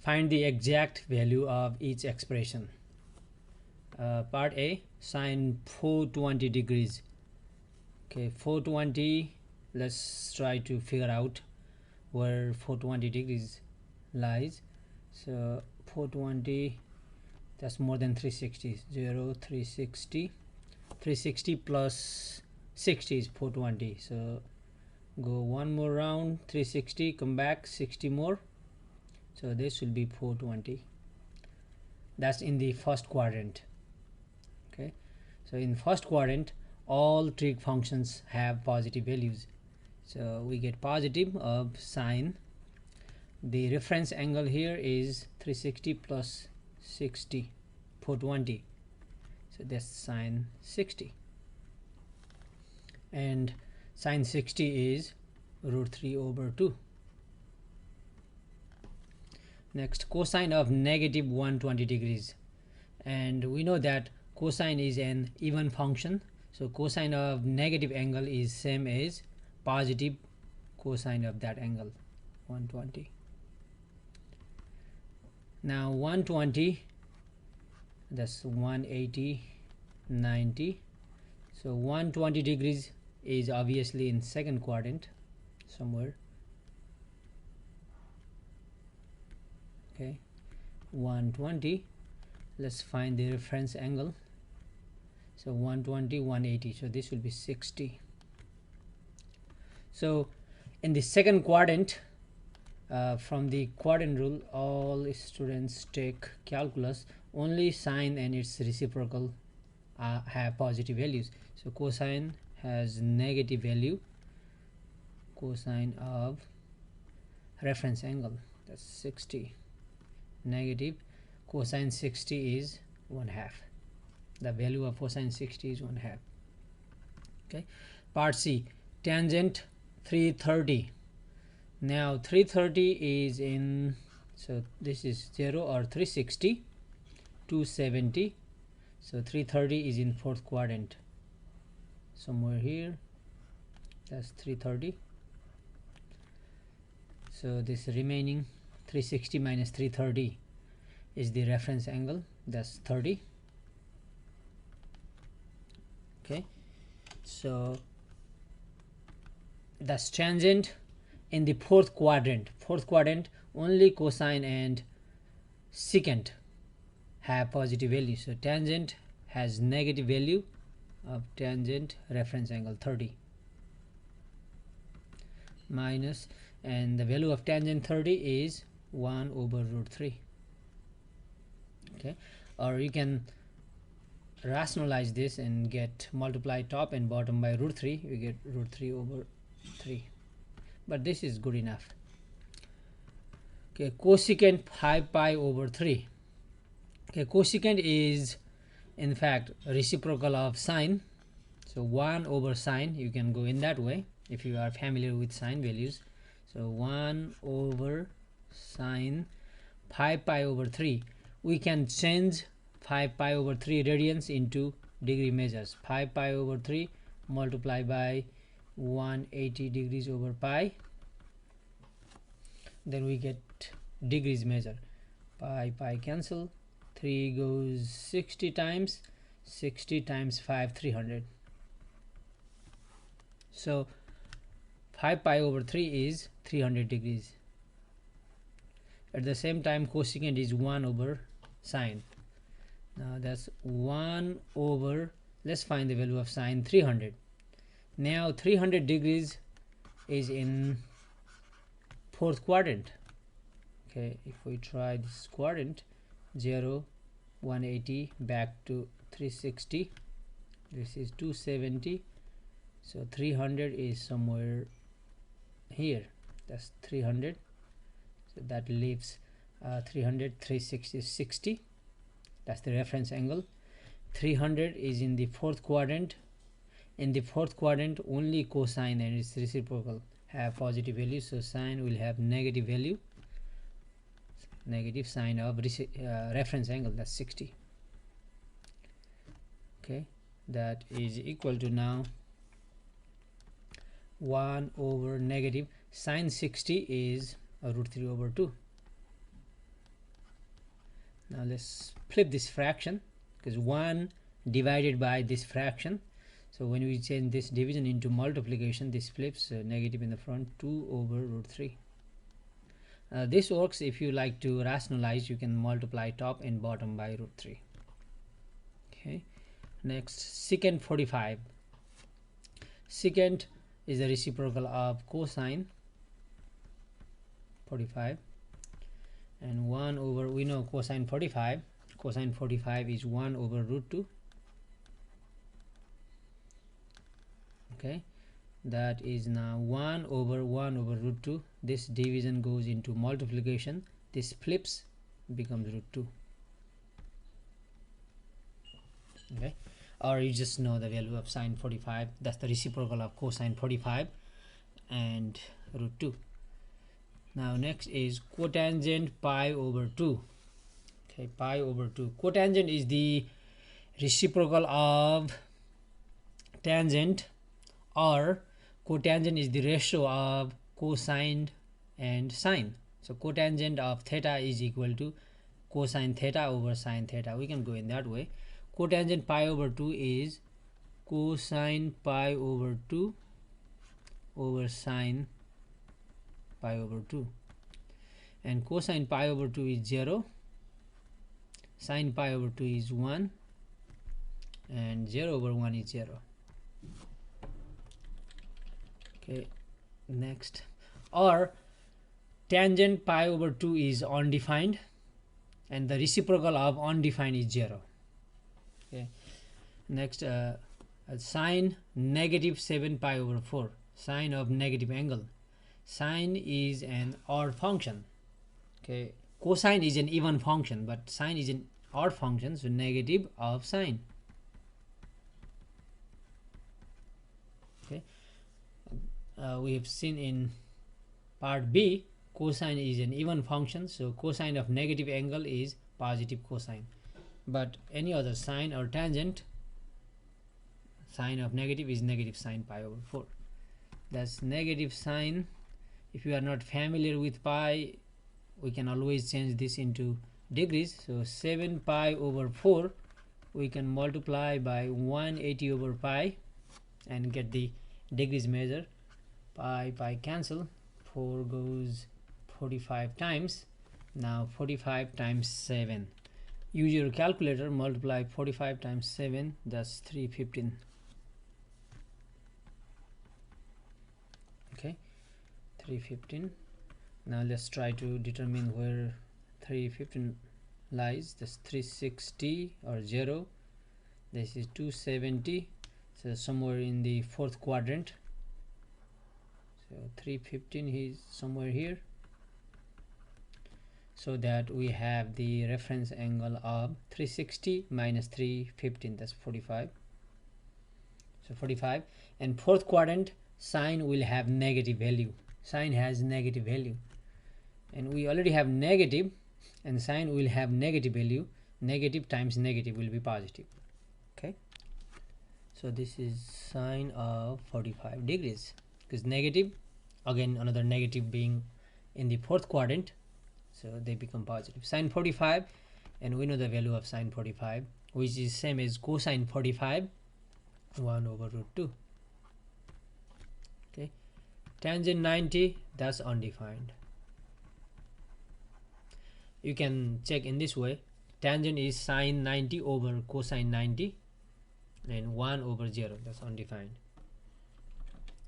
Find the exact value of each expression. Part A, sine 420 degrees. Okay, 420, let's try to figure out where 420 degrees lies. So 420, that's more than 360. 360. 360 plus 60 is 420. So go one more round, 360, come back 60 more. So this will be 420. That's in the first quadrant. Okay, so in first quadrant all trig functions have positive values. So we get positive of sine. The reference angle here is 360 plus 60, 420. So that's sine 60. And sine 60 is root 3 over 2. Next, cosine of negative 120 degrees. And we know that cosine is an even function. So cosine of negative angle is same as positive cosine of that angle, 120. Now 120, that's 180, 90. So 120 degrees is obviously in second quadrant somewhere. Okay, 120. Let's find the reference angle. So 120, 180. So this will be 60. So in the second quadrant, from the quadrant rule, all students take calculus. Only sine and its reciprocal have positive values. So cosine has negative value. Cosine of reference angle, that's 60. Negative cosine 60 is 1/2. The value of cosine 60 is 1/2. Okay, part C, tangent 330. Now 330 is in, so this is 0 or 360, 270. So 330 is in fourth quadrant somewhere here. That's 330. So this remaining 360 minus 330 is the reference angle, that's 30. Okay, so that's tangent in the fourth quadrant. Fourth quadrant, only cosine and secant have positive value. So tangent has negative value of tangent reference angle 30 minus, and the value of tangent 30 is 1 over root 3. Okay, or you can rationalize this and get multiply top and bottom by root 3. We get root 3 over 3, but this is good enough. Okay, cosecant 5 pi over 3. Okay, cosecant is in fact reciprocal of sine. So 1 over sine, you can go in that way if you are familiar with sine values. So 1 over sine 5 pi over 3. We can change 5 pi over 3 radians into degree measures. 5 pi over 3 multiply by 180 degrees over pi. Then we get degrees measure. Pi cancel. 3 goes 60 times. 60 times 5, 300. So 5 pi over 3 is 300 degrees. At the same time, cosecant is 1 over sine. Now that's 1 over, let's find the value of sine, 300. Now 300 degrees is in fourth quadrant. Okay, if we try this quadrant, 0, 180, back to 360, this is 270. So 300 is somewhere here, that's 300. So that leaves 300, 360, 60. That's the reference angle. 300 is in the fourth quadrant. In the fourth quadrant, only cosine and its reciprocal have positive value. So sine will have negative value. Negative sine of reference angle, that's 60. Okay, that is equal to now 1 over negative sine 60 is root 3 over 2. let's flip this fraction, because 1 divided by this fraction. So when we change this division into multiplication, this flips, negative in the front, 2 over root 3. This works if you like to rationalize. You can multiply top and bottom by root 3. Okay, next, secant 45. Secant is the reciprocal of cosine 45, and 1 over, we know cosine 45 is 1 over root 2. Okay, that is now 1 over root 2. This division goes into multiplication, this flips, becomes root 2. Okay, or you just know the value of sine 45. That's the reciprocal of cosine 45 and root 2. Now next is cotangent pi over 2. Okay, pi over 2. Cotangent is the reciprocal of tangent, or cotangent is the ratio of cosine and sine. So cotangent of theta is equal to cosine theta over sine theta. We can go in that way. Cotangent pi over 2 is cosine pi over 2 over sine pi over 2, and cosine pi over 2 is 0, sine pi over 2 is 1, and 0 over 1 is 0. Okay, next, or tangent pi over 2 is undefined, and the reciprocal of undefined is 0. Okay, next, sine negative 7 pi over 4, sine of negative angle. Sine is an odd function. Okay, cosine is an even function, but sine is an odd function, so negative of sine. Okay, we have seen in part B, cosine is an even function, so cosine of negative angle is positive cosine. But any other sine or tangent, sine of negative is negative sine pi over 4. That's negative sine. If you are not familiar with pi, we can always change this into degrees. So 7 pi over 4 we can multiply by 180 over pi and get the degrees measure. Pi cancel, 4 goes 45 times. Now 45 times 7. Use your calculator, multiply 45 times 7, that's 315. Okay, 315. Now let's try to determine where 315 lies. That's 360 or 0. This is 270, so somewhere in the fourth quadrant. So 315 is somewhere here, so that we have the reference angle of 360 minus 315, that's 45. So 45, and fourth quadrant, sine will have negative value. Sine has negative value, and we already have negative, and sine will have negative value. Negative times negative will be positive. Okay, so this is sine of 45 degrees, because negative, again another negative being in the fourth quadrant, so they become positive. Sine 45, and we know the value of sine 45, which is same as cosine 45, 1 over root 2. Okay, tangent 90, that's undefined. You can check in this way. Tangent is sine 90 over cosine 90, and 1 over 0, that's undefined.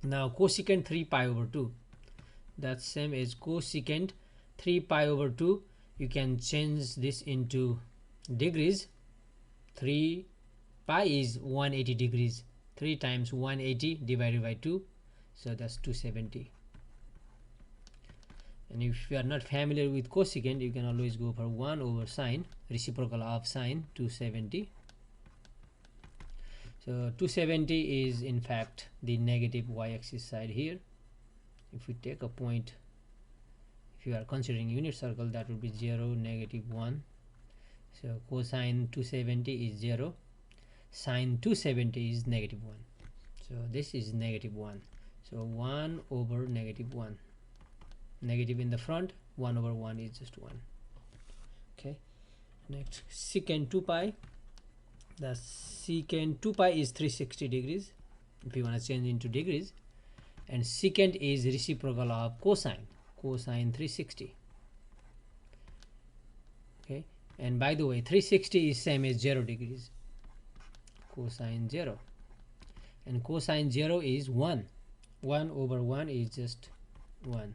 Now cosecant 3 pi over 2, that's same as cosecant 3 pi over 2. You can change this into degrees. 3 pi is 180 degrees. 3 times 180 divided by 2, so that's 270. And if you are not familiar with cosecant, you can always go for 1 over sine, reciprocal of sine, 270. So 270 is in fact the negative y-axis side here. If we take a point, if you are considering unit circle, that would be 0, negative 1. So cosine 270 is 0, sine 270 is negative 1. So this is negative 1. So 1 over negative 1. Negative in the front, 1 over 1 is just 1. Okay, Next, secant 2 pi. The secant 2 pi is 360 degrees if you want to change into degrees, and secant is reciprocal of cosine, cosine 360. Okay, and by the way 360 is same as 0 degrees, cosine 0, and cosine 0 is 1. 1 over 1 is just 1.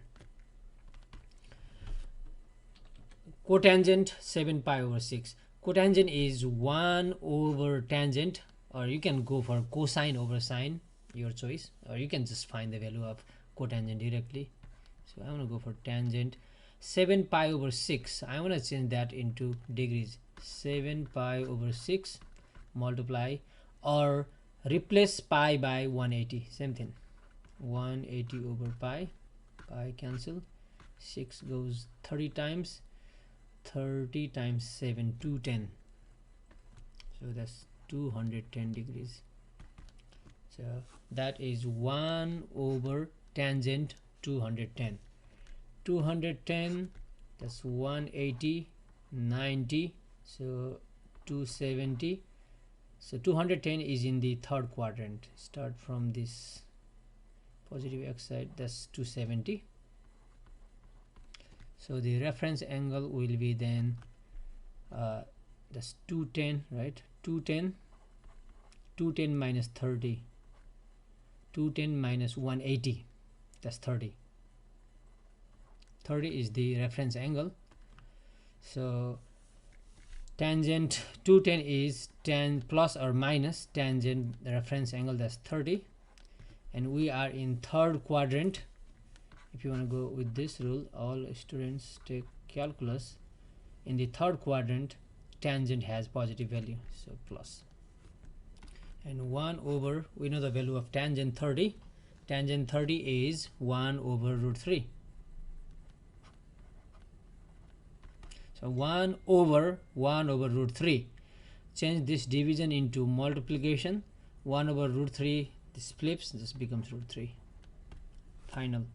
Cotangent 7 pi over 6. Cotangent is 1 over tangent, or you can go for cosine over sine, your choice, or you can just find the value of cotangent directly. So I want to go for tangent 7 pi over 6. I want to change that into degrees. 7 pi over 6 multiply, or replace pi by 180, same thing. 180 over pi, pi cancel, 6 goes 30 times, 30 times 7, 210. So that's 210 degrees. So that is 1 over tangent 210. 210, that's 180, 90, so 270. So 210 is in the third quadrant. Start from this positive x side, that's 270. So the reference angle will be then that's 210, right? 210 minus 30, 210 minus 180, that's 30. 30 is the reference angle. So tangent 210 is 10 plus or minus tangent reference angle, that's 30, and we are in third quadrant. If you want to go with this rule, all students take calculus. In the third quadrant, tangent has positive value, so plus. And 1 over, we know the value of tangent 30. Tangent 30 is 1 over root 3. So 1 over root 3. Change this division into multiplication. 1 over root 3, this flips, this becomes root 3. Final.